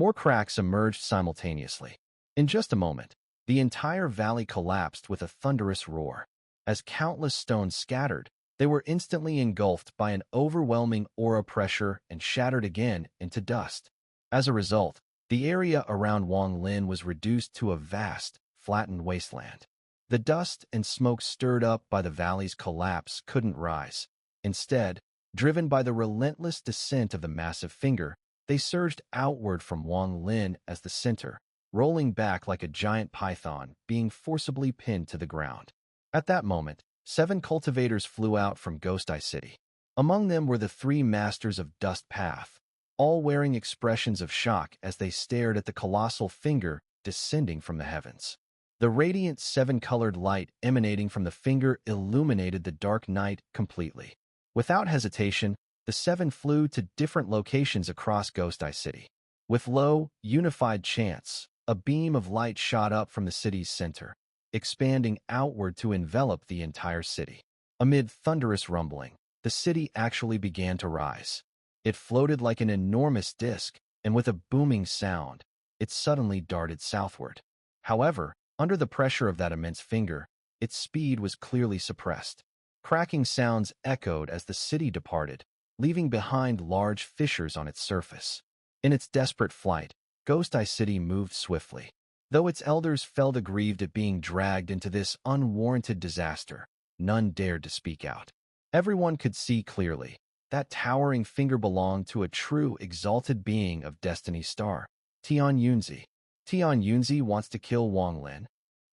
More cracks emerged simultaneously. In just a moment, the entire valley collapsed with a thunderous roar. As countless stones scattered, they were instantly engulfed by an overwhelming aura pressure and shattered again into dust. As a result, the area around Wang Lin was reduced to a vast, flattened wasteland. The dust and smoke stirred up by the valley's collapse couldn't rise. Instead, driven by the relentless descent of the massive finger, they surged outward from Wang Lin as the center, rolling back like a giant python being forcibly pinned to the ground. At that moment, 7 cultivators flew out from Ghost Eye City. Among them were the 3 masters of Dust Path, all wearing expressions of shock as they stared at the colossal finger descending from the heavens. The radiant 7-colored light emanating from the finger illuminated the dark night completely. Without hesitation, the 7 flew to different locations across Ghost Eye City. With low, unified chants, a beam of light shot up from the city's center, expanding outward to envelop the entire city. Amid thunderous rumbling, the city actually began to rise. It floated like an enormous disk, and with a booming sound, it suddenly darted southward. However, under the pressure of that immense finger, its speed was clearly suppressed. Cracking sounds echoed as the city departed, leaving behind large fissures on its surface. In its desperate flight, Ghost Eye City moved swiftly. Though its elders felt aggrieved at being dragged into this unwarranted disaster, none dared to speak out. Everyone could see clearly that towering finger belonged to a true exalted being of Destiny's Star, Tian Yunzi. Tian Yunzi wants to kill Wang Lin.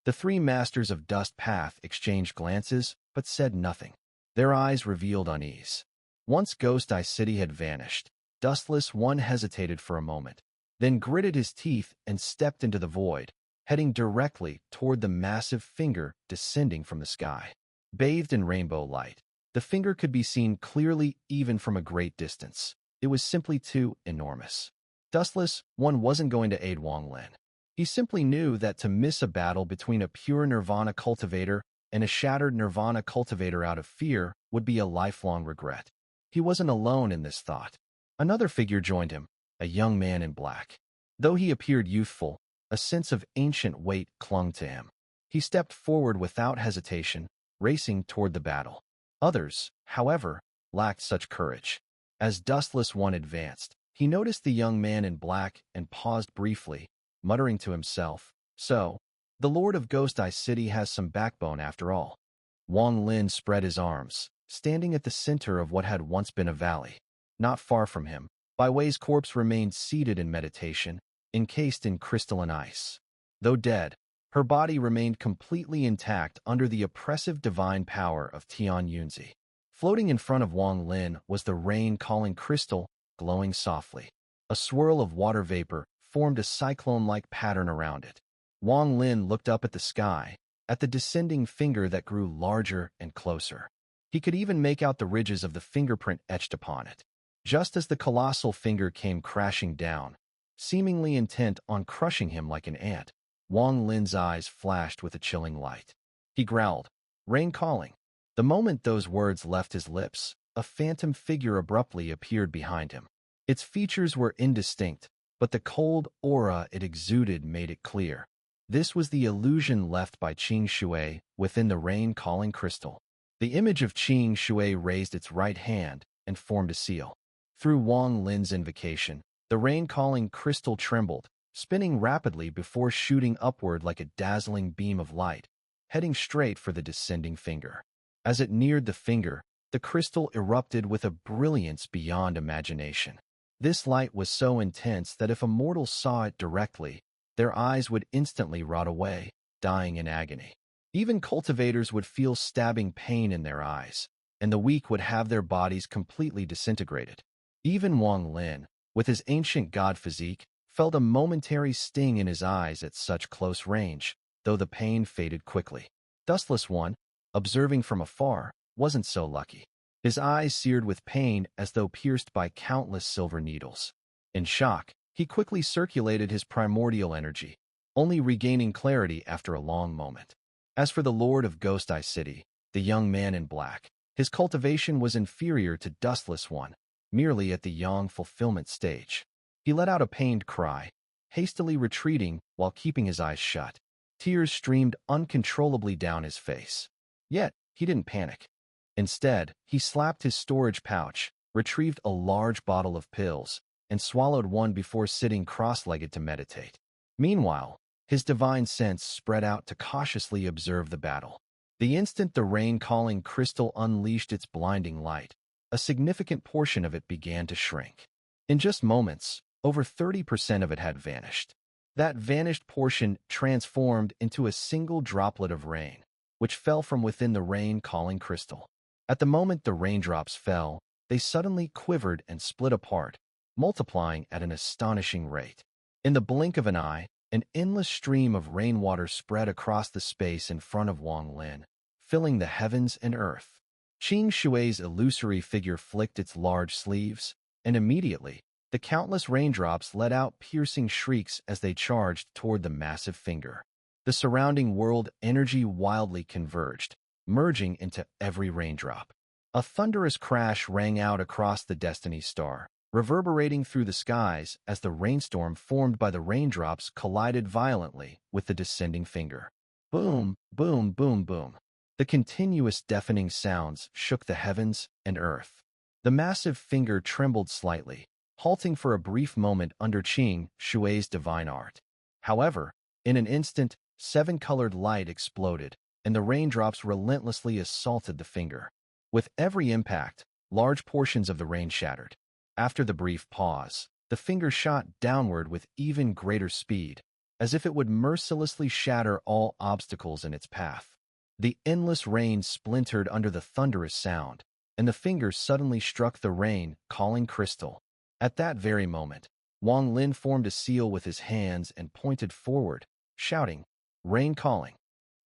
The 3 masters of Dust Path exchanged glances, but said nothing. Their eyes revealed unease. Once Ghost Eye City had vanished, Dustless One hesitated for a moment, then gritted his teeth and stepped into the void, heading directly toward the massive finger descending from the sky. Bathed in rainbow light, the finger could be seen clearly even from a great distance. It was simply too enormous. Dustless One wasn't going to aid Wang Lin. He simply knew that to miss a battle between a pure Nirvana cultivator and a shattered Nirvana cultivator out of fear would be a lifelong regret. He wasn't alone in this thought. Another figure joined him, a young man in black. Though he appeared youthful, a sense of ancient weight clung to him. He stepped forward without hesitation, racing toward the battle. Others, however, lacked such courage. As Dustless One advanced, he noticed the young man in black and paused briefly, muttering to himself, "So, the Lord of Ghost Eye City has some backbone after all." Wang Lin spread his arms, standing at the center of what had once been a valley. Not far from him, Bai Wei's corpse remained seated in meditation, encased in crystalline ice. Though dead, her body remained completely intact under the oppressive divine power of Tian Yunzi. Floating in front of Wang Lin was the rain-calling crystal, glowing softly. A swirl of water vapor formed a cyclone-like pattern around it. Wang Lin looked up at the sky, at the descending finger that grew larger and closer. He could even make out the ridges of the fingerprint etched upon it. Just as the colossal finger came crashing down, seemingly intent on crushing him like an ant, Wang Lin's eyes flashed with a chilling light. He growled, "Rain calling." The moment those words left his lips, a phantom figure abruptly appeared behind him. Its features were indistinct, but the cold aura it exuded made it clear. This was the illusion left by Qing Shui within the rain-calling crystal. The image of Qing Shui raised its right hand and formed a seal. Through Wang Lin's invocation, the rain-calling crystal trembled, spinning rapidly before shooting upward like a dazzling beam of light, heading straight for the descending finger. As it neared the finger, the crystal erupted with a brilliance beyond imagination. This light was so intense that if a mortal saw it directly, their eyes would instantly rot away, dying in agony. Even cultivators would feel stabbing pain in their eyes, and the weak would have their bodies completely disintegrated. Even Wang Lin, with his ancient god physique, felt a momentary sting in his eyes at such close range, though the pain faded quickly. Dustless One, observing from afar, wasn't so lucky. His eyes seared with pain as though pierced by countless silver needles. In shock, he quickly circulated his primordial energy, only regaining clarity after a long moment. As for the Lord of Ghost Eye City, the young man in black, his cultivation was inferior to Dustless One, merely at the yang fulfillment stage. He let out a pained cry, hastily retreating while keeping his eyes shut. Tears streamed uncontrollably down his face. Yet, he didn't panic. Instead, he slapped his storage pouch, retrieved a large bottle of pills, and swallowed one before sitting cross-legged to meditate. Meanwhile, his divine sense spread out to cautiously observe the battle. The instant the rain-calling crystal unleashed its blinding light, a significant portion of it began to shrink. In just moments, over 30% of it had vanished. That vanished portion transformed into a single droplet of rain, which fell from within the rain-calling crystal. At the moment the raindrops fell, they suddenly quivered and split apart, multiplying at an astonishing rate. In the blink of an eye, an endless stream of rainwater spread across the space in front of Wang Lin, filling the heavens and earth. Qing Shui's illusory figure flicked its large sleeves, and immediately, the countless raindrops let out piercing shrieks as they charged toward the massive finger. The surrounding world energy wildly converged, merging into every raindrop. A thunderous crash rang out across the Destiny Star, reverberating through the skies as the rainstorm formed by the raindrops collided violently with the descending finger. Boom, boom, boom, boom. The continuous deafening sounds shook the heavens and earth. The massive finger trembled slightly, halting for a brief moment under Qing Shui's divine art. However, in an instant, seven-colored light exploded, and the raindrops relentlessly assaulted the finger. With every impact, large portions of the rain shattered. After the brief pause, the finger shot downward with even greater speed, as if it would mercilessly shatter all obstacles in its path. The endless rain splintered under the thunderous sound, and the finger suddenly struck the rain-calling crystal. At that very moment, Wang Lin formed a seal with his hands and pointed forward, shouting, "Rain calling."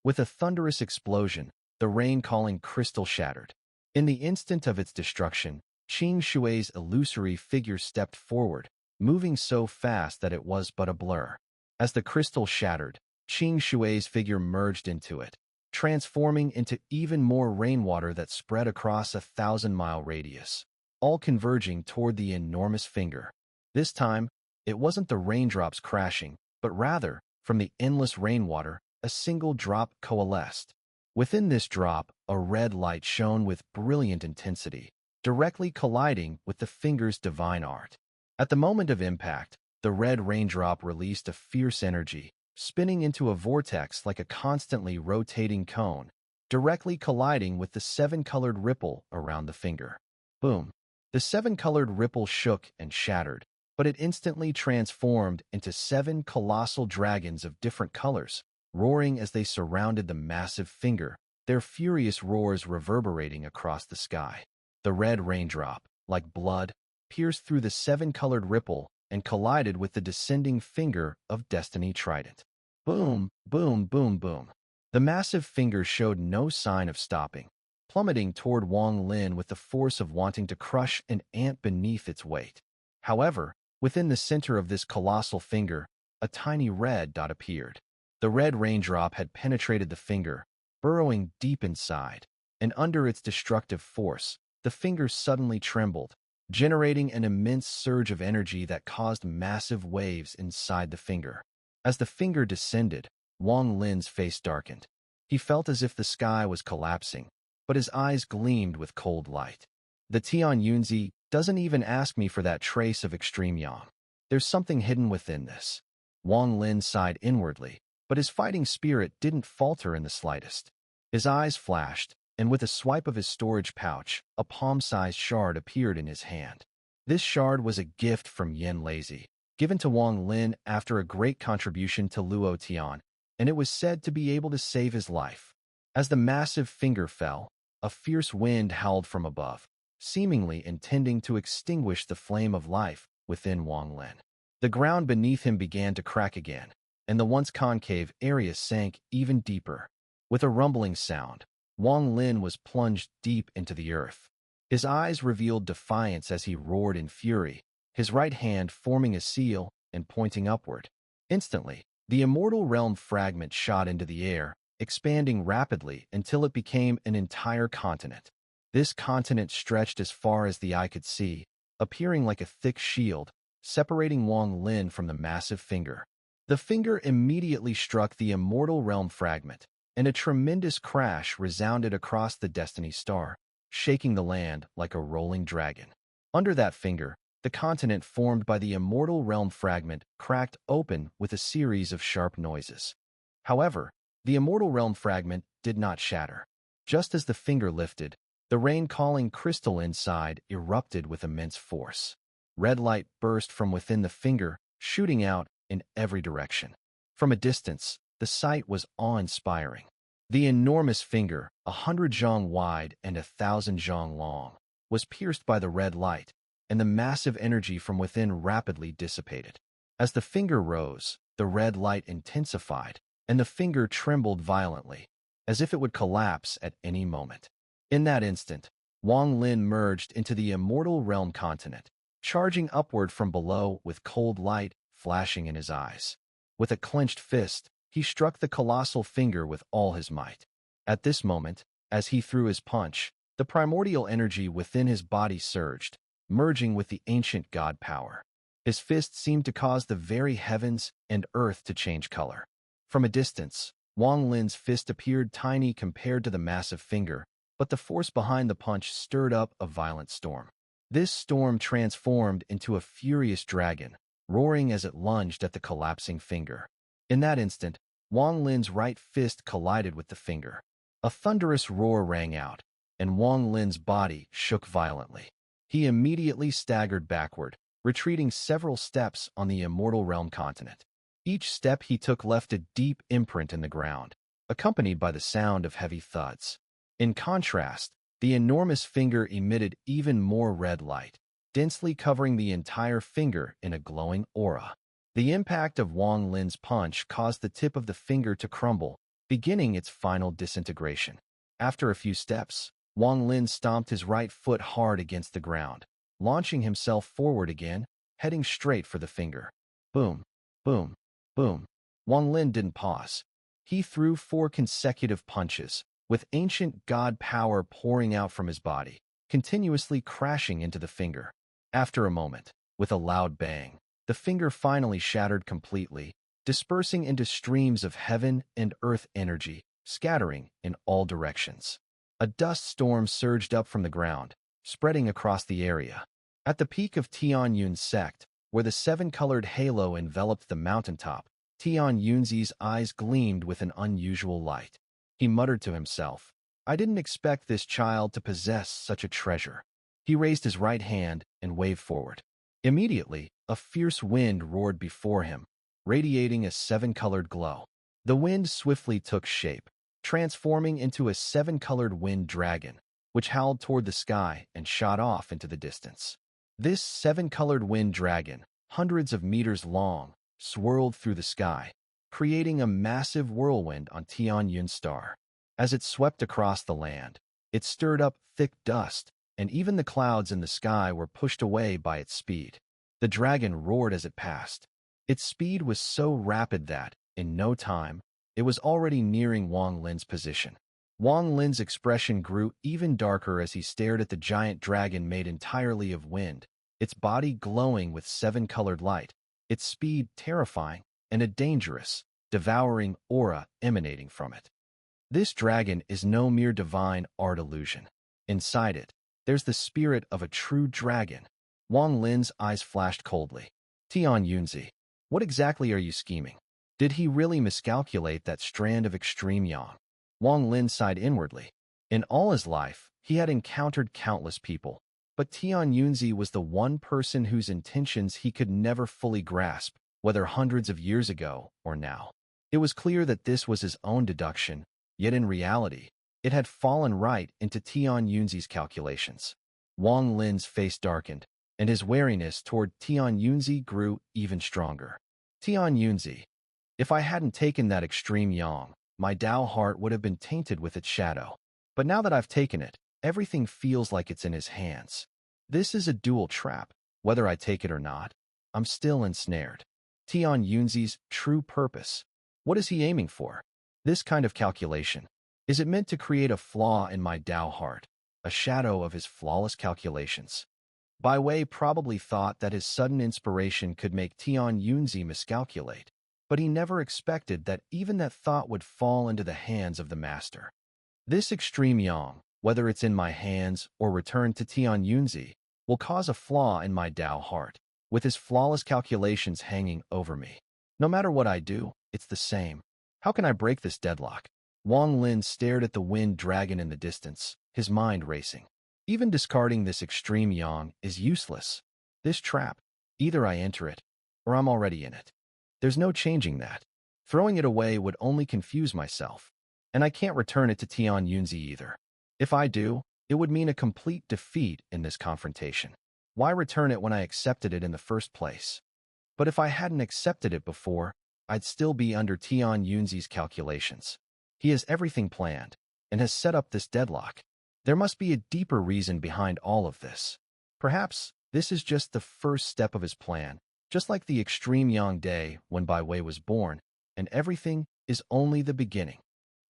With a thunderous explosion, the rain-calling crystal shattered. In the instant of its destruction, Qing Shui's illusory figure stepped forward, moving so fast that it was but a blur. As the crystal shattered, Qing Shui's figure merged into it, transforming into even more rainwater that spread across a 1,000-mile radius, all converging toward the enormous finger. This time, it wasn't the raindrops crashing, but rather, from the endless rainwater, a single drop coalesced. Within this drop, a red light shone with brilliant intensity, directly colliding with the finger's divine art. At the moment of impact, the red raindrop released a fierce energy, spinning into a vortex like a constantly rotating cone, directly colliding with the seven-colored ripple around the finger. Boom! The seven-colored ripple shook and shattered, but it instantly transformed into seven colossal dragons of different colors, roaring as they surrounded the massive finger, their furious roars reverberating across the sky. The red raindrop, like blood, pierced through the seven-colored ripple and collided with the descending finger of Destiny Trident. Boom, boom, boom, boom. The massive finger showed no sign of stopping, plummeting toward Wang Lin with the force of wanting to crush an ant beneath its weight. However, within the center of this colossal finger, a tiny red dot appeared. The red raindrop had penetrated the finger, burrowing deep inside, and under its destructive force, the finger suddenly trembled, generating an immense surge of energy that caused massive waves inside the finger. As the finger descended, Wang Lin's face darkened. He felt as if the sky was collapsing, but his eyes gleamed with cold light. The Tian Yunzi doesn't even ask me for that trace of extreme yang. There's something hidden within this. Wang Lin sighed inwardly, but his fighting spirit didn't falter in the slightest. His eyes flashed, and with a swipe of his storage pouch, a palm-sized shard appeared in his hand. This shard was a gift from Yin Lazy, given to Wang Lin after a great contribution to Luo Tian, and it was said to be able to save his life. As the massive finger fell, a fierce wind howled from above, seemingly intending to extinguish the flame of life within Wang Lin. The ground beneath him began to crack again, and the once concave area sank even deeper. With a rumbling sound, Wang Lin was plunged deep into the earth. His eyes revealed defiance as he roared in fury, his right hand forming a seal and pointing upward. Instantly, the immortal realm fragment shot into the air, expanding rapidly until it became an entire continent. This continent stretched as far as the eye could see, appearing like a thick shield, separating Wang Lin from the massive finger. The finger immediately struck the immortal realm fragment, and a tremendous crash resounded across the Destiny Star, shaking the land like a rolling dragon. Under that finger, the continent formed by the immortal realm fragment cracked open with a series of sharp noises. However, the immortal realm fragment did not shatter. Just as the finger lifted, the rain-calling crystal inside erupted with immense force. Red light burst from within the finger, shooting out in every direction. From a distance, the sight was awe-inspiring. The enormous finger, 100 zhang wide and 1,000 zhang long, was pierced by the red light, and the massive energy from within rapidly dissipated. As the finger rose, the red light intensified, and the finger trembled violently, as if it would collapse at any moment. In that instant, Wang Lin merged into the immortal realm continent, charging upward from below with cold light flashing in his eyes. With a clenched fist, he struck the colossal finger with all his might. At this moment, as he threw his punch, the primordial energy within his body surged, merging with the ancient god power. His fist seemed to cause the very heavens and earth to change color. From a distance, Wang Lin's fist appeared tiny compared to the massive finger, but the force behind the punch stirred up a violent storm. This storm transformed into a furious dragon, roaring as it lunged at the collapsing finger. In that instant, Wang Lin's right fist collided with the finger. A thunderous roar rang out, and Wang Lin's body shook violently. He immediately staggered backward, retreating several steps on the immortal realm continent. Each step he took left a deep imprint in the ground, accompanied by the sound of heavy thuds. In contrast, the enormous finger emitted even more red light, densely covering the entire finger in a glowing aura. The impact of Wang Lin's punch caused the tip of the finger to crumble, beginning its final disintegration. After a few steps, Wang Lin stomped his right foot hard against the ground, launching himself forward again, heading straight for the finger. Boom, boom, boom. Wang Lin didn't pause. He threw 4 consecutive punches, with ancient god power pouring out from his body, continuously crashing into the finger. After a moment, with a loud bang, the finger finally shattered completely, dispersing into streams of heaven and earth energy, scattering in all directions. A dust storm surged up from the ground, spreading across the area. At the peak of Tian Yun's sect, where the 7-colored halo enveloped the mountaintop, Tian Yunzi's eyes gleamed with an unusual light. He muttered to himself, "I didn't expect this child to possess such a treasure." He raised his right hand and waved forward. Immediately, a fierce wind roared before him, radiating a 7-colored glow. The wind swiftly took shape, transforming into a 7-colored wind dragon, which howled toward the sky and shot off into the distance. This 7-colored wind dragon, hundreds of meters long, swirled through the sky, creating a massive whirlwind on Tian Yun's star. As it swept across the land, it stirred up thick dust, and even the clouds in the sky were pushed away by its speed. The dragon roared as it passed. Its speed was so rapid that, in no time, it was already nearing Wang Lin's position. Wang Lin's expression grew even darker as he stared at the giant dragon made entirely of wind, its body glowing with 7-colored light, its speed terrifying, and a dangerous, devouring aura emanating from it. This dragon is no mere divine art illusion. Inside it, there's the spirit of a true dragon. Wang Lin's eyes flashed coldly. Tian Yunzi, what exactly are you scheming? Did he really miscalculate that strand of extreme yang? Wang Lin sighed inwardly. In all his life, he had encountered countless people, but Tian Yunzi was the one person whose intentions he could never fully grasp, whether hundreds of years ago or now. It was clear that this was his own deduction, yet in reality, it had fallen right into Tian Yunzi's calculations. Wang Lin's face darkened, and his wariness toward Tian Yunzi grew even stronger. Tian Yunzi, if I hadn't taken that extreme yang, my Dao heart would have been tainted with its shadow. But now that I've taken it, everything feels like it's in his hands. This is a dual trap. Whether I take it or not, I'm still ensnared. Tian Yunzi's true purpose. What is he aiming for? This kind of calculation. Is it meant to create a flaw in my Dao heart, a shadow of his flawless calculations? Bai Wei probably thought that his sudden inspiration could make Tian Yunzi miscalculate, but he never expected that even that thought would fall into the hands of the master. This extreme yang, whether it's in my hands or returned to Tian Yunzi, will cause a flaw in my Tao heart, with his flawless calculations hanging over me. No matter what I do, it's the same. How can I break this deadlock? Wang Lin stared at the wind dragon in the distance, his mind racing. Even discarding this extreme yang is useless. This trap, either I enter it, or I'm already in it. There's no changing that. Throwing it away would only confuse myself. And I can't return it to Tian Yunzi either. If I do, it would mean a complete defeat in this confrontation. Why return it when I accepted it in the first place? But if I hadn't accepted it before, I'd still be under Tian Yunzi's calculations. He has everything planned, and has set up this deadlock. There must be a deeper reason behind all of this. Perhaps this is just the first step of his plan, just like the extreme Yang day when Bai Wei was born, and everything is only the beginning.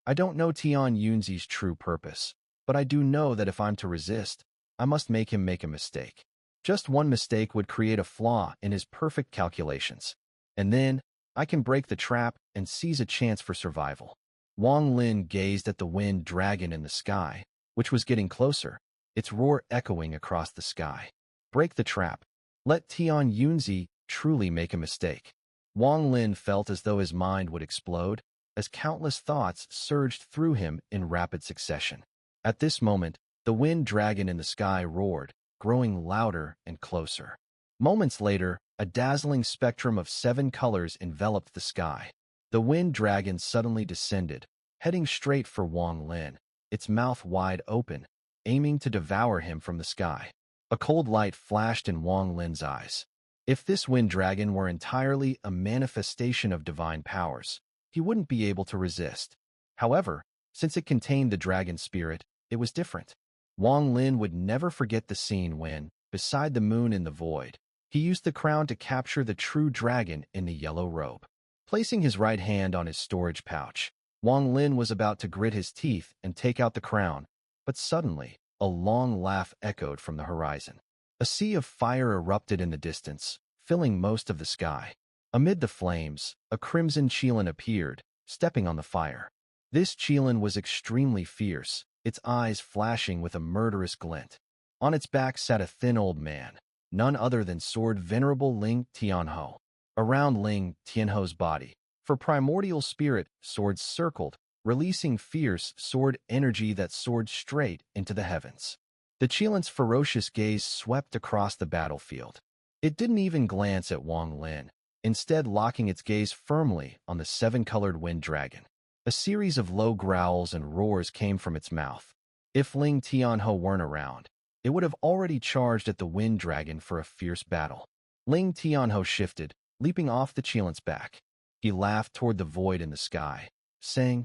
I don't know Tian Yunzi's true purpose, but I do know that if I'm to resist, I must make him make a mistake. Just one mistake would create a flaw in his perfect calculations. And then, I can break the trap and seize a chance for survival. Wang Lin gazed at the wind dragon in the sky, which was getting closer, its roar echoing across the sky. Break the trap. Let Tian Yunzi truly make a mistake. Wang Lin felt as though his mind would explode, as countless thoughts surged through him in rapid succession. At this moment, the wind dragon in the sky roared, growing louder and closer. Moments later, a dazzling spectrum of 7 colors enveloped the sky. The wind dragon suddenly descended, heading straight for Wang Lin, its mouth wide open, aiming to devour him from the sky. A cold light flashed in Wang Lin's eyes. If this wind dragon were entirely a manifestation of divine powers, he wouldn't be able to resist. However, since it contained the dragon spirit, it was different. Wang Lin would never forget the scene when, beside the moon in the void, he used the crown to capture the true dragon in the yellow robe. Placing his right hand on his storage pouch, Wang Lin was about to grit his teeth and take out the crown, but suddenly, a long laugh echoed from the horizon. A sea of fire erupted in the distance, filling most of the sky. Amid the flames, a crimson Qilin appeared, stepping on the fire. This Qilin was extremely fierce, its eyes flashing with a murderous glint. On its back sat a thin old man, none other than Sword Venerable Ling Tianhou. Around Ling Tianhou's body, for primordial spirit, swords circled, releasing fierce sword energy that soared straight into the heavens. The Qilin's ferocious gaze swept across the battlefield. It didn't even glance at Wang Lin, instead locking its gaze firmly on the 7-colored wind dragon. A series of low growls and roars came from its mouth. If Ling Tianhou weren't around, it would have already charged at the wind dragon for a fierce battle. Ling Tianhou shifted, leaping off the Qilin's back. He laughed toward the void in the sky, saying,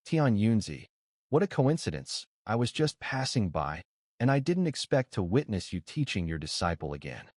"Tian Yunzi, what a coincidence. I was just passing by, and I didn't expect to witness you teaching your disciple again."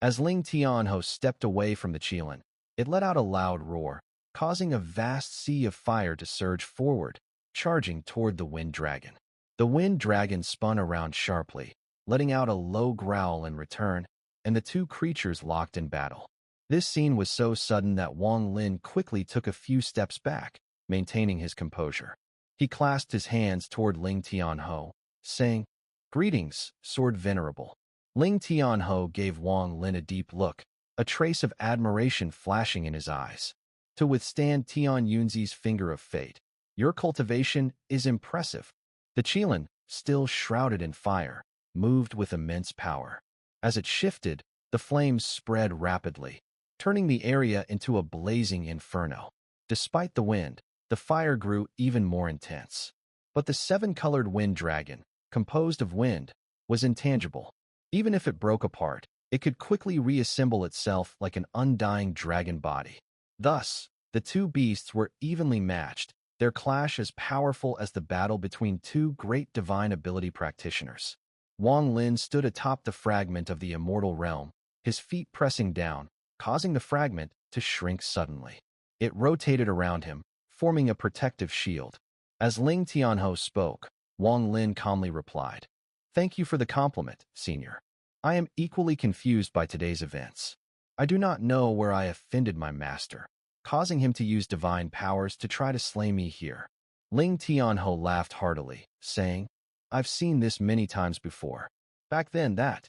As Ling Tianhou stepped away from the Qilin, it let out a loud roar, causing a vast sea of fire to surge forward, charging toward the wind dragon. The wind dragon spun around sharply, letting out a low growl in return, and the two creatures locked in battle. This scene was so sudden that Wang Lin quickly took a few steps back, maintaining his composure. He clasped his hands toward Ling Tianhou, saying, "Greetings, Sword Venerable." Ling Tianhou gave Wang Lin a deep look, a trace of admiration flashing in his eyes. "To withstand Tian Yunzi's finger of fate, your cultivation is impressive." The Qilin, still shrouded in fire, moved with immense power. As it shifted, the flames spread rapidly, turning the area into a blazing inferno. Despite the wind, the fire grew even more intense. But the 7-colored wind dragon, composed of wind, was intangible. Even if it broke apart, it could quickly reassemble itself like an undying dragon body. Thus, the two beasts were evenly matched, their clash as powerful as the battle between two great divine ability practitioners. Wang Lin stood atop the fragment of the immortal realm, his feet pressing down, causing the fragment to shrink suddenly. It rotated around him, forming a protective shield. As Ling Tianhou spoke, Wang Lin calmly replied, "Thank you for the compliment, Senior. I am equally confused by today's events. I do not know where I offended my master, causing him to use divine powers to try to slay me here. Ling Tianho laughed heartily, saying, I've seen this many times before. Back then that.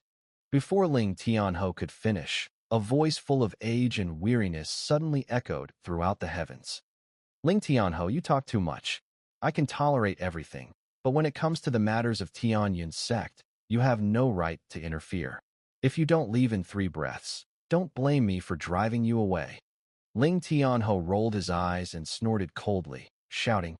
Before Ling Tianho could finish, a voice full of age and weariness suddenly echoed throughout the heavens. Ling Tianho, you talk too much. I can tolerate everything, but when it comes to the matters of Tianyun's sect, you have no right to interfere. If you don't leave in 3 breaths, don't blame me for driving you away. Ling Tianho rolled his eyes and snorted coldly, shouting,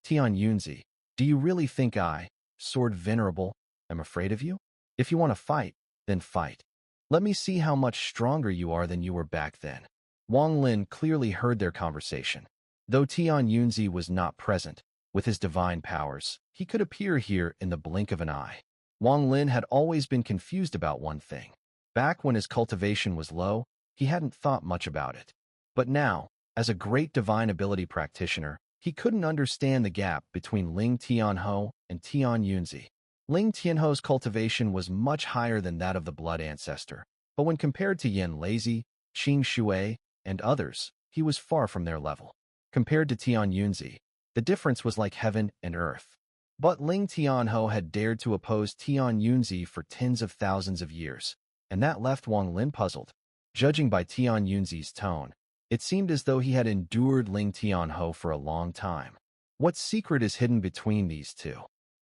Tian Yunzi, do you really think I, Sword Venerable, am afraid of you? If you want to fight, then fight. Let me see how much stronger you are than you were back then. Wang Lin clearly heard their conversation. Though Tian Yunzi was not present, with his divine powers, he could appear here in the blink of an eye. Wang Lin had always been confused about one thing. Back when his cultivation was low, he hadn't thought much about it. But now, as a great divine ability practitioner, he couldn't understand the gap between Ling Tianho and Tian Yunzi. Ling Tianho's cultivation was much higher than that of the blood ancestor, but when compared to Yin Lazy, Qing Shui, and others, he was far from their level. Compared to Tian Yunzi, the difference was like heaven and earth. But Ling Tianho had dared to oppose Tian Yunzi for tens of thousands of years, and that left Wang Lin puzzled. Judging by Tian Yunzi's tone, it seemed as though he had endured Ling Tianho for a long time. What secret is hidden between these two?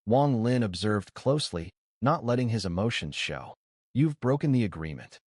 Wang Lin observed closely, not letting his emotions show. You've broken the agreement.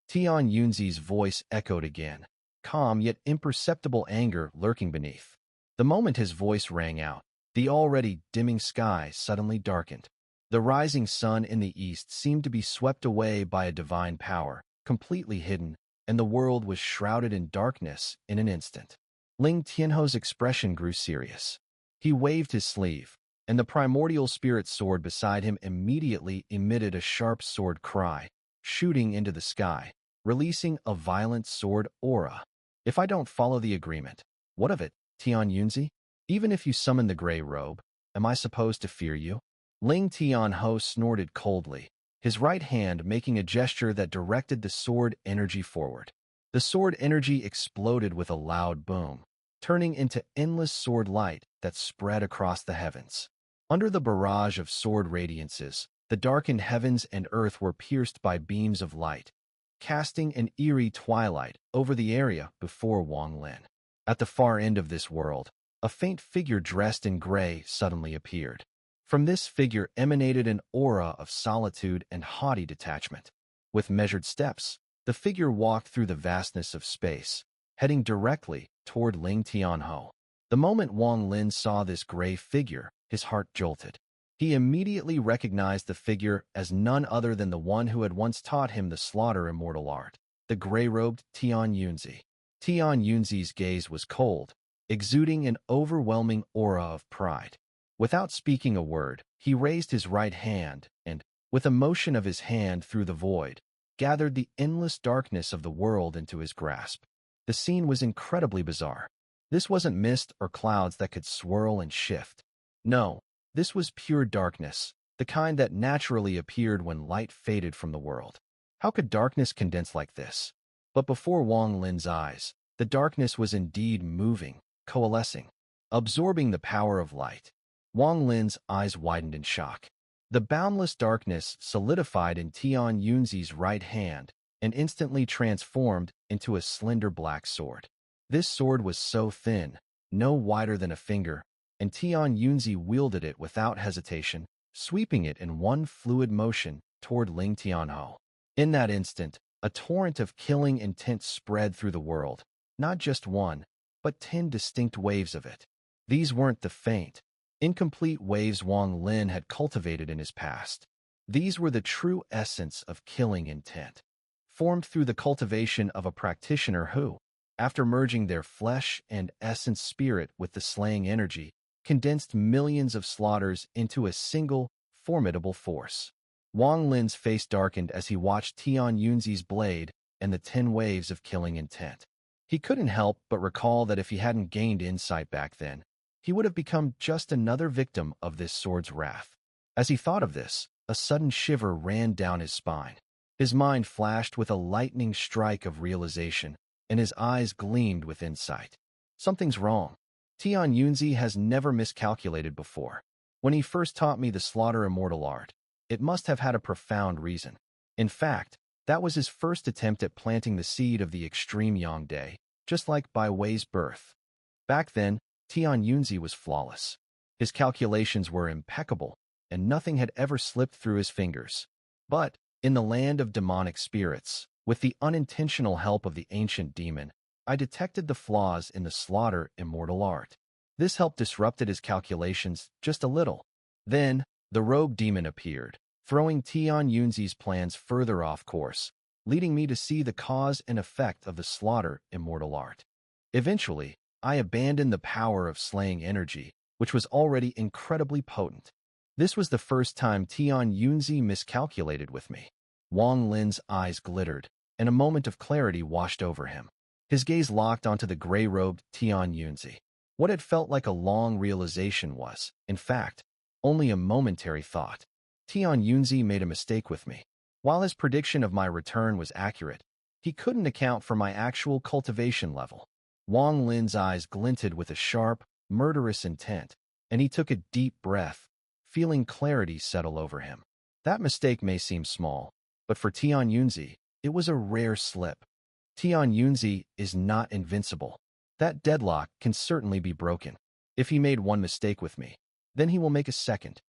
Tian Yunzi's voice echoed again, calm yet imperceptible anger lurking beneath. The moment his voice rang out, the already dimming sky suddenly darkened. The rising sun in the east seemed to be swept away by a divine power, completely hidden, and the world was shrouded in darkness in an instant. Ling Tianho's expression grew serious. He waved his sleeve, and the primordial spirit sword beside him immediately emitted a sharp sword cry, shooting into the sky, releasing a violent sword aura. If I don't follow the agreement, what of it, Tian Yunzi? Even if you summon the gray robe, am I supposed to fear you? Ling Tianho snorted coldly, his right hand making a gesture that directed the sword energy forward. The sword energy exploded with a loud boom, turning into endless sword light that spread across the heavens. Under the barrage of sword radiances, the darkened heavens and earth were pierced by beams of light, casting an eerie twilight over the area before Wang Lin. At the far end of this world, a faint figure dressed in gray suddenly appeared. From this figure emanated an aura of solitude and haughty detachment. With measured steps, the figure walked through the vastness of space, heading directly toward Ling Tianho. The moment Wang Lin saw this gray figure, his heart jolted. He immediately recognized the figure as none other than the one who had once taught him the slaughter immortal art, the gray-robed Tian Yunzi. Tian Yunzi's gaze was cold, exuding an overwhelming aura of pride. Without speaking a word, he raised his right hand and, with a motion of his hand through the void, gathered the endless darkness of the world into his grasp. The scene was incredibly bizarre. This wasn't mist or clouds that could swirl and shift. No, this was pure darkness, the kind that naturally appeared when light faded from the world. How could darkness condense like this? But before Wang Lin's eyes, the darkness was indeed moving, coalescing, absorbing the power of light. Wang Lin's eyes widened in shock. The boundless darkness solidified in Tian Yunzi's right hand and instantly transformed into a slender black sword. This sword was so thin, no wider than a finger, and Tian Yunzi wielded it without hesitation, sweeping it in one fluid motion toward Ling Tianho. In that instant, a torrent of killing intent spread through the world, not just one, but 10 distinct waves of it. These weren't the faint, incomplete waves Wang Lin had cultivated in his past. These were the true essence of killing intent, formed through the cultivation of a practitioner who, after merging their flesh and essence spirit with the slaying energy, condensed millions of slaughters into a single, formidable force. Wang Lin's face darkened as he watched Tian Yunzi's blade and the 10 waves of killing intent. He couldn't help but recall that if he hadn't gained insight back then, he would have become just another victim of this sword's wrath. As he thought of this, a sudden shiver ran down his spine. His mind flashed with a lightning strike of realization, and his eyes gleamed with insight. Something's wrong. Tian Yunzi has never miscalculated before. When he first taught me the slaughter immortal art, it must have had a profound reason. In fact, that was his first attempt at planting the seed of the extreme Yongde, just like Bai Wei's birth. Back then, Tian Yunzi was flawless. His calculations were impeccable, and nothing had ever slipped through his fingers. But, in the land of demonic spirits, with the unintentional help of the ancient demon, I detected the flaws in the slaughter immortal art. This helped disrupted his calculations just a little. Then, the rogue demon appeared, throwing Tian Yunzi's plans further off course, leading me to see the cause and effect of the slaughter immortal art. Eventually, I abandoned the power of slaying energy, which was already incredibly potent. This was the first time Tian Yunzi miscalculated with me. Wang Lin's eyes glittered, and a moment of clarity washed over him. His gaze locked onto the gray-robed Tian Yunzi. What had felt like a long realization was, in fact, only a momentary thought. Tian Yunzi made a mistake with me. While his prediction of my return was accurate, he couldn't account for my actual cultivation level. Wang Lin's eyes glinted with a sharp, murderous intent, and he took a deep breath, feeling clarity settle over him. That mistake may seem small, but for Tian Yunzi, it was a rare slip. Tian Yunzi is not invincible. That deadlock can certainly be broken. If he made one mistake with me, then he will make a second.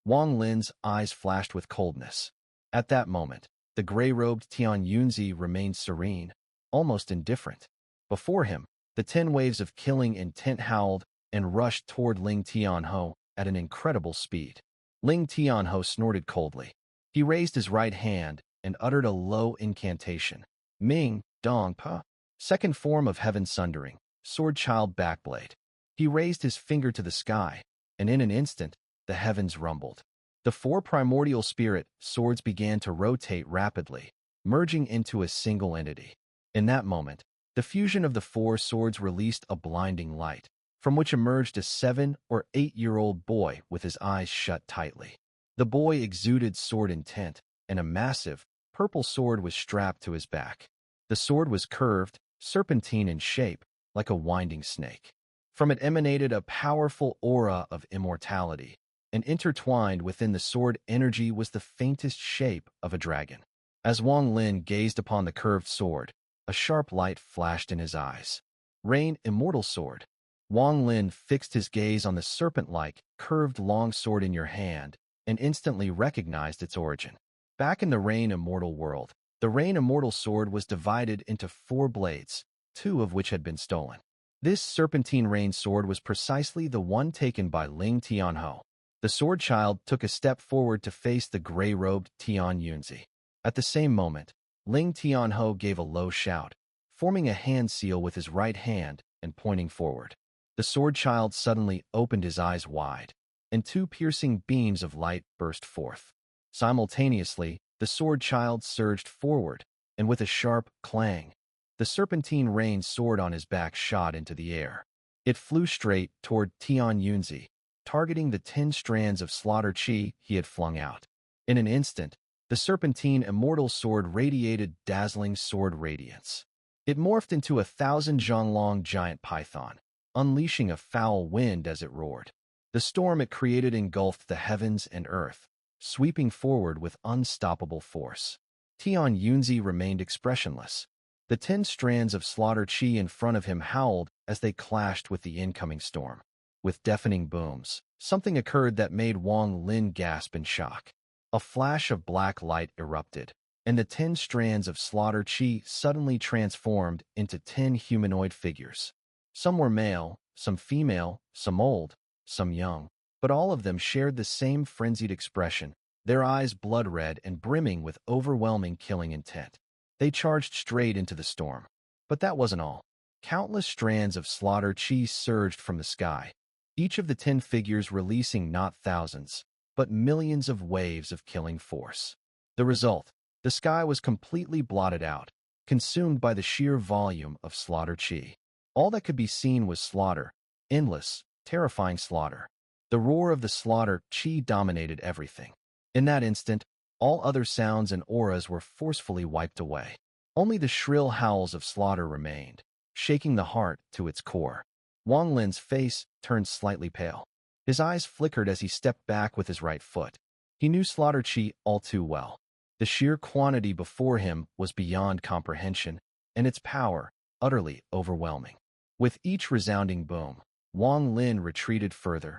Wang Lin's eyes flashed with coldness. At that moment, the gray-robed Tian Yunzi remained serene, almost indifferent. Before him, the 10 waves of killing intent howled and rushed toward Ling Tianhou at an incredible speed. Ling Tianhou snorted coldly. He raised his right hand and uttered a low incantation. Ming, Dong, Pa. Second form of heaven sundering, sword child backblade. He raised his finger to the sky, and in an instant, the heavens rumbled. The 4 primordial spirit swords began to rotate rapidly, merging into a single entity. In that moment, the fusion of the 4 swords released a blinding light, from which emerged a 7- or 8-year-old boy with his eyes shut tightly. The boy exuded sword intent, and a massive, purple sword was strapped to his back. The sword was curved, serpentine in shape, like a winding snake. From it emanated a powerful aura of immortality, and intertwined within the sword energy was the faintest shape of a dragon. As Wang Lin gazed upon the curved sword, a sharp light flashed in his eyes. Rain Immortal Sword. Wang Lin fixed his gaze on the serpent-like, curved long sword in your hand, and instantly recognized its origin. Back in the Rain Immortal world, the Rain Immortal Sword was divided into 4 blades, 2 of which had been stolen. This serpentine rain sword was precisely the one taken by Ling Tianhou. The sword child took a step forward to face the gray-robed Tian Yunzi. At the same moment, Ling Tianhou gave a low shout, forming a hand seal with his right hand and pointing forward. The sword child suddenly opened his eyes wide, and 2 piercing beams of light burst forth. Simultaneously, the sword child surged forward, and with a sharp clang, the serpentine rain sword on his back shot into the air. It flew straight toward Tian Yunzi, targeting the 10 strands of slaughter chi he had flung out. In an instant, the serpentine immortal sword radiated dazzling sword radiance. It morphed into a 1,000 zhonglong giant python, unleashing a foul wind as it roared. The storm it created engulfed the heavens and earth, sweeping forward with unstoppable force. Tian Yunzi remained expressionless. The 10 strands of slaughter chi in front of him howled as they clashed with the incoming storm. With deafening booms, something occurred that made Wang Lin gasp in shock. A flash of black light erupted, and the 10 strands of slaughter chi suddenly transformed into 10 humanoid figures. Some were male, some female, some old, some young, but all of them shared the same frenzied expression, their eyes blood-red and brimming with overwhelming killing intent. They charged straight into the storm. But that wasn't all. Countless strands of slaughter chi surged from the sky, each of the 10 figures releasing not thousands, but millions of waves of killing force. The result, the sky was completely blotted out, consumed by the sheer volume of slaughter chi. All that could be seen was slaughter, endless, terrifying slaughter. The roar of the slaughter chi dominated everything. In that instant, All other sounds and auras were forcefully wiped away. Only the shrill howls of slaughter remained, shaking the heart to its core. Wang Lin's face turned slightly pale. His eyes flickered as he stepped back with his right foot. He knew Slaughter Chi all too well. The sheer quantity before him was beyond comprehension, and its power utterly overwhelming. With each resounding boom, Wang Lin retreated further.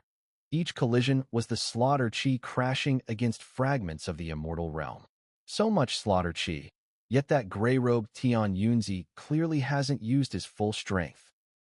Each collision was the Slaughter Chi crashing against fragments of the immortal realm. So much Slaughter Chi, yet that gray-robed Tian Yunzi clearly hasn't used his full strength.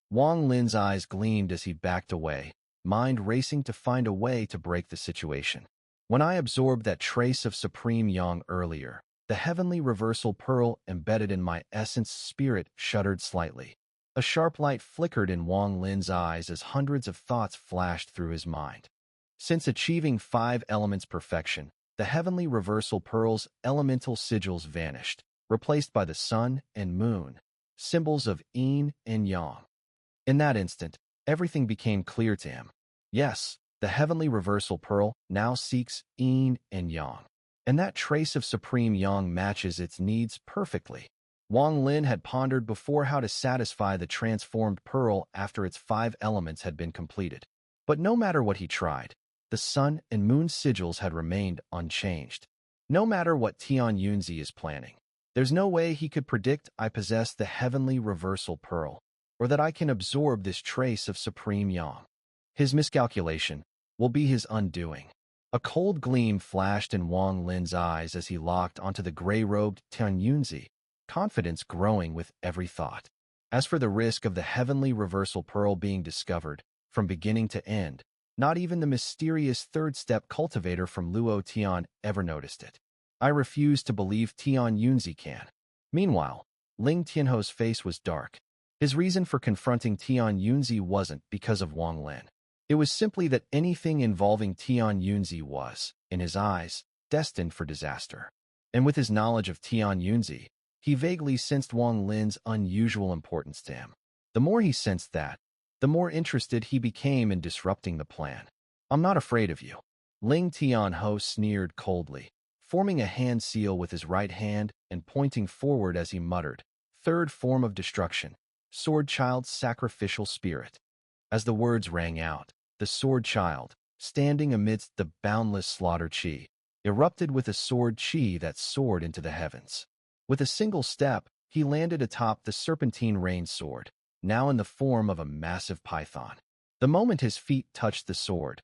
Wang Lin's eyes gleamed as he backed away, mind racing to find a way to break the situation. When I absorbed that trace of supreme yang earlier, the heavenly reversal pearl embedded in my essence spirit shuddered slightly. A sharp light flickered in Wang Lin's eyes as hundreds of thoughts flashed through his mind. Since achieving 5 elements perfection, the heavenly reversal pearl's elemental sigils vanished, replaced by the sun and moon, symbols of yin and yang. In that instant, everything became clear to him. Yes, the heavenly reversal pearl now seeks yin and yang, and that trace of supreme yang matches its needs perfectly. Wang Lin had pondered before how to satisfy the transformed pearl after its 5 elements had been completed. But no matter what he tried, the sun and moon sigils had remained unchanged. No matter what Tian Yunzi is planning, there's no way he could predict I possess the heavenly reversal pearl, or that I can absorb this trace of supreme yang. His miscalculation will be his undoing. A cold gleam flashed in Wang Lin's eyes as he locked onto the gray-robed Tian Yunzi, confidence growing with every thought. As for the risk of the heavenly reversal pearl being discovered, from beginning to end, not even the mysterious third-step cultivator from Luo Tian ever noticed it. I refuse to believe Tian Yunzi can. Meanwhile, Ling Tianho's face was dark. His reason for confronting Tian Yunzi wasn't because of Wang Lin. It was simply that anything involving Tian Yunzi was, in his eyes, destined for disaster. And with his knowledge of Tian Yunzi, he vaguely sensed Wang Lin's unusual importance to him. The more he sensed that, the more interested he became in disrupting the plan. I'm not afraid of you. Ling Tianho sneered coldly, forming a hand seal with his right hand and pointing forward as he muttered, "Third form of destruction, Sword Child's sacrificial spirit." As the words rang out, the Sword Child, standing amidst the boundless Slaughter Chi, erupted with a sword chi that soared into the heavens. With a single step, he landed atop the Serpentine Rain sword, now in the form of a massive python. The moment his feet touched the Sword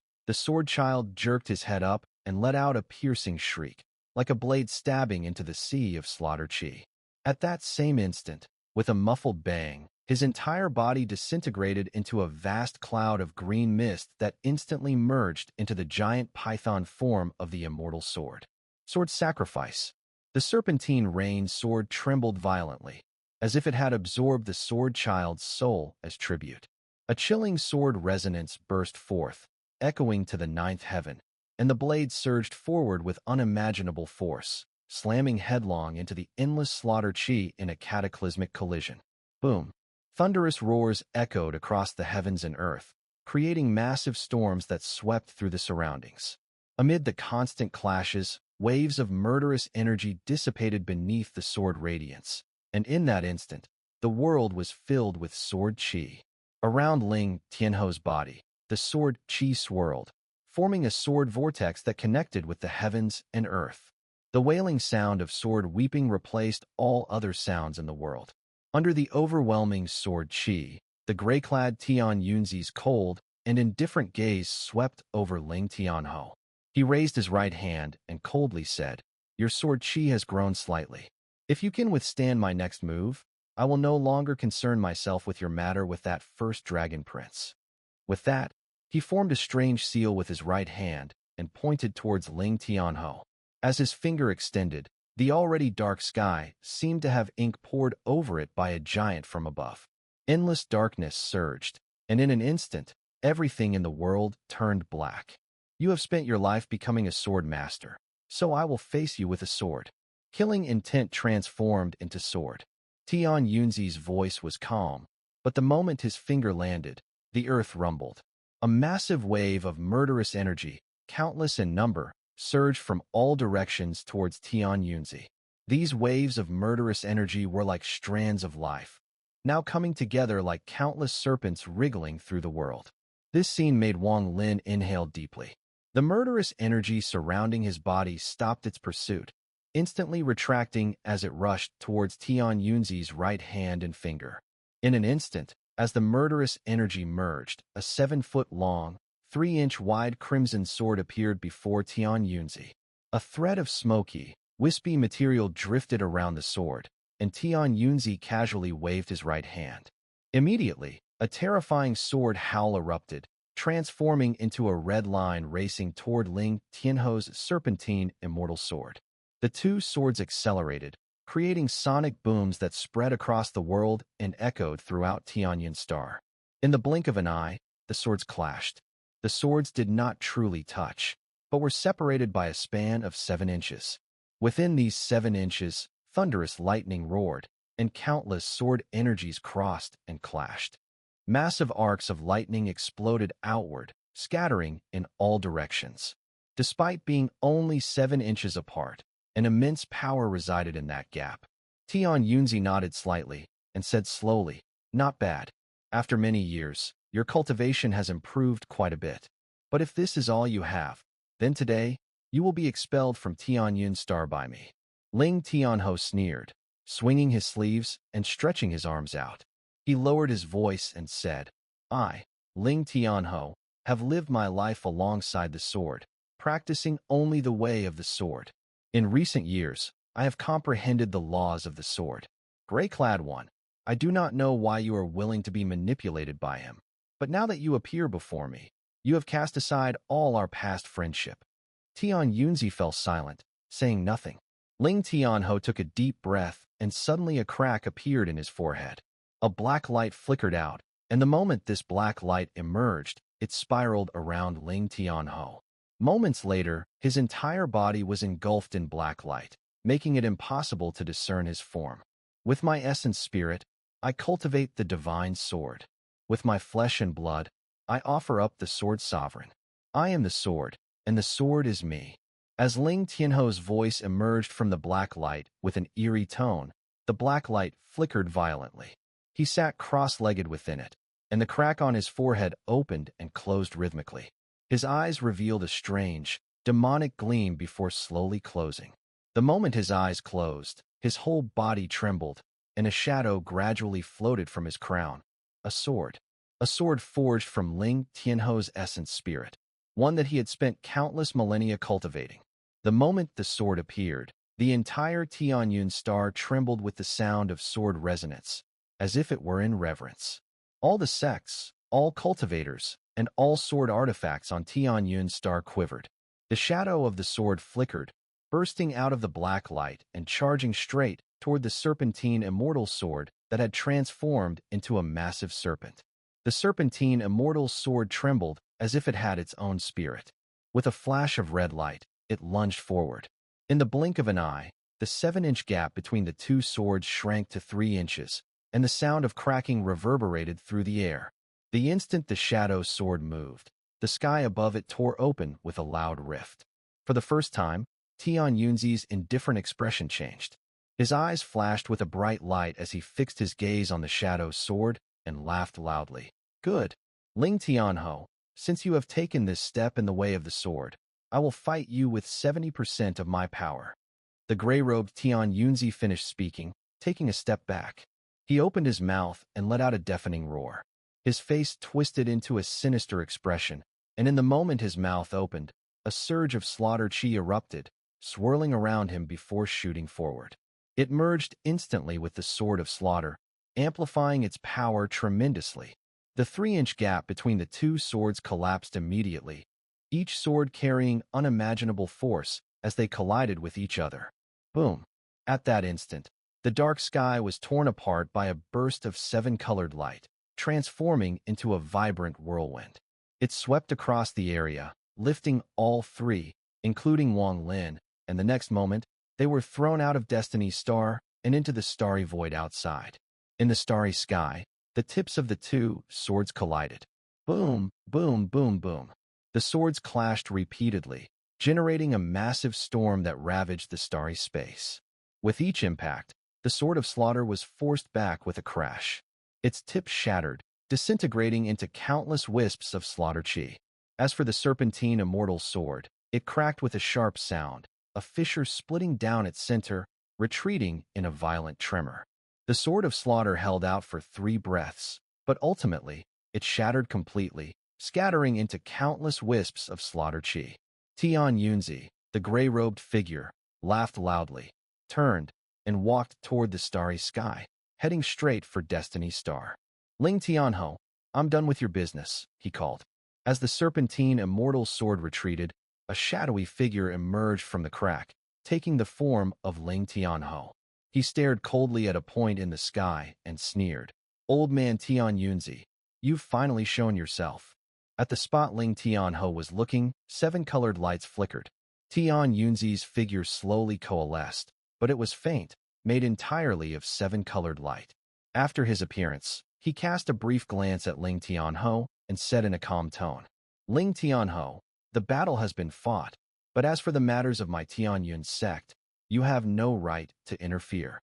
Child jerked his head up and let out a piercing shriek, like a blade stabbing into the sea of Slaughter Chi. At that same instant, with a muffled bang, his entire body disintegrated into a vast cloud of green mist that instantly merged into the giant python form of the immortal sword. Sword sacrifice. The Serpentine Rain sword trembled violently, as if it had absorbed the Sword Child's soul as tribute. A chilling sword resonance burst forth, echoing to the 9th heaven, and the blade surged forward with unimaginable force, slamming headlong into the endless Slaughter Chi in a cataclysmic collision. Boom! Thunderous roars echoed across the heavens and earth, creating massive storms that swept through the surroundings. Amid the constant clashes, waves of murderous energy dissipated beneath the sword radiance, and in that instant, the world was filled with sword chi. Around Ling Tianho's body, the sword chi swirled, forming a sword vortex that connected with the heavens and earth. The wailing sound of sword weeping replaced all other sounds in the world. Under the overwhelming sword chi, the gray-clad Tian Yunzi's cold and indifferent gaze swept over Ling Tianho. He raised his right hand and coldly said, "Your sword chi has grown slightly. If you can withstand my next move, I will no longer concern myself with your matter with that first dragon prince." With that, he formed a strange seal with his right hand and pointed towards Ling Tianho. As his finger extended, the already dark sky seemed to have ink poured over it by a giant from above. Endless darkness surged, and in an instant, everything in the world turned black. "You have spent your life becoming a sword master, so I will face you with a sword." Killing intent transformed into sword. Tian Yunzi's voice was calm, but the moment his finger landed, the earth rumbled. A massive wave of murderous energy, countless in number, surged from all directions towards Tian Yunzi. These waves of murderous energy were like strands of life, now coming together like countless serpents wriggling through the world. This scene made Wang Lin inhale deeply. The murderous energy surrounding his body stopped its pursuit, instantly retracting as it rushed towards Tian Yunzi's right hand and finger. In an instant, as the murderous energy merged, a 7-foot-long, 3-inch-wide crimson sword appeared before Tian Yunzi. A thread of smoky, wispy material drifted around the sword, and Tian Yunzi casually waved his right hand. Immediately, a terrifying sword howl erupted, transforming into a red line racing toward Ling Tianho's serpentine immortal sword. The two swords accelerated, creating sonic booms that spread across the world and echoed throughout Tianyan Star. In the blink of an eye, the swords clashed. The swords did not truly touch, but were separated by a span of 7 inches. Within these 7 inches, thunderous lightning roared, and countless sword energies crossed and clashed. Massive arcs of lightning exploded outward, scattering in all directions. Despite being only 7 inches apart, an immense power resided in that gap. Tian Yunzi nodded slightly and said slowly, "Not bad. After many years, your cultivation has improved quite a bit. But if this is all you have, then today, you will be expelled from Tianyun Star by me." Ling Tianho sneered, swinging his sleeves and stretching his arms out. He lowered his voice and said, "I, Ling Tianho, have lived my life alongside the sword, practicing only the way of the sword. In recent years, I have comprehended the laws of the sword. Gray-clad one, I do not know why you are willing to be manipulated by him, but now that you appear before me, you have cast aside all our past friendship." Tian Yunzi fell silent, saying nothing. Ling Tianho took a deep breath, and suddenly a crack appeared in his forehead. A black light flickered out, and the moment this black light emerged, it spiraled around Ling Tianho. Moments later, his entire body was engulfed in black light, making it impossible to discern his form. "With my essence spirit, I cultivate the divine sword. With my flesh and blood, I offer up the sword sovereign. I am the sword, and the sword is me." As Ling Tianho's voice emerged from the black light with an eerie tone, the black light flickered violently. He sat cross-legged within it, and the crack on his forehead opened and closed rhythmically. His eyes revealed a strange, demonic gleam before slowly closing. The moment his eyes closed, his whole body trembled, and a shadow gradually floated from his crown. A sword. A sword forged from Ling Tianho's essence spirit, one that he had spent countless millennia cultivating. The moment the sword appeared, the entire Tianyun Star trembled with the sound of sword resonance, as if it were in reverence. All the sects, all cultivators, and all sword artifacts on Tianyun Star quivered. The shadow of the sword flickered, bursting out of the black light and charging straight toward the serpentine immortal sword that had transformed into a massive serpent. The serpentine immortal sword trembled as if it had its own spirit. With a flash of red light, it lunged forward. In the blink of an eye, the 7-inch gap between the two swords shrank to 3 inches, and the sound of cracking reverberated through the air. The instant the shadow sword moved, the sky above it tore open with a loud rift. For the first time, Tian Yunzi's indifferent expression changed. His eyes flashed with a bright light as he fixed his gaze on the shadow sword and laughed loudly. "Good. Ling Tianho, since you have taken this step in the way of the sword, I will fight you with 70% of my power." The gray-robed Tian Yunzi finished speaking, taking a step back. He opened his mouth and let out a deafening roar. His face twisted into a sinister expression, and in the moment his mouth opened, a surge of slaughter chi erupted, swirling around him before shooting forward. It merged instantly with the sword of slaughter, amplifying its power tremendously. The 3-inch gap between the two swords collapsed immediately, each sword carrying unimaginable force as they collided with each other. Boom! At that instant, the dark sky was torn apart by a burst of 7-colored light, transforming into a vibrant whirlwind. It swept across the area, lifting all three, including Wang Lin, and the next moment, they were thrown out of Destiny's Star and into the starry void outside. In the starry sky, the tips of the two swords collided. Boom, boom, boom, boom. The swords clashed repeatedly, generating a massive storm that ravaged the starry space. With each impact, the Sword of Slaughter was forced back with a crash. Its tip shattered, disintegrating into countless wisps of slaughter chi. As for the Serpentine Immortal Sword, it cracked with a sharp sound, a fissure splitting down its center, retreating in a violent tremor. The Sword of Slaughter held out for 3 breaths, but ultimately, it shattered completely, scattering into countless wisps of slaughter chi. Tian Yunzi, the gray-robed figure, laughed loudly, turned, and walked toward the starry sky, heading straight for Destiny's Star. Ling Tianho, I'm done with your business, he called. As the Serpentine Immortal Sword retreated, a shadowy figure emerged from the crack, taking the form of Ling Tianho. He stared coldly at a point in the sky and sneered. Old man Tian Yunzi, you've finally shown yourself. At the spot Ling Tianho was looking, 7 colored lights flickered. Tian Yunzi's figure slowly coalesced, but it was faint, made entirely of 7 colored light. After his appearance, he cast a brief glance at Ling Tianho and said in a calm tone, Ling Tianho, the battle has been fought, but as for the matters of my Tianyun sect, you have no right to interfere.